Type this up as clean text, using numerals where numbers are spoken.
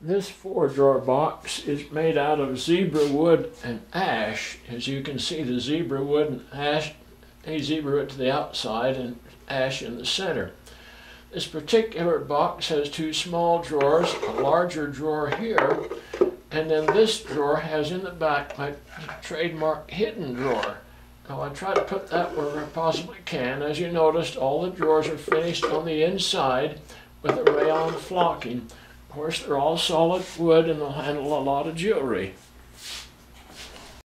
This 4-drawer box is made out of zebra wood and ash. As you can see, the zebra wood and ash, a zebra wood to the outside and ash in the center. This particular box has 2 small drawers, a larger drawer here, and then this drawer has in the back my trademark hidden drawer. Now I try to put that where I possibly can. As you noticed, all the drawers are finished on the inside with a rayon flocking. Of course, they're all solid wood and they'll handle a lot of jewelry.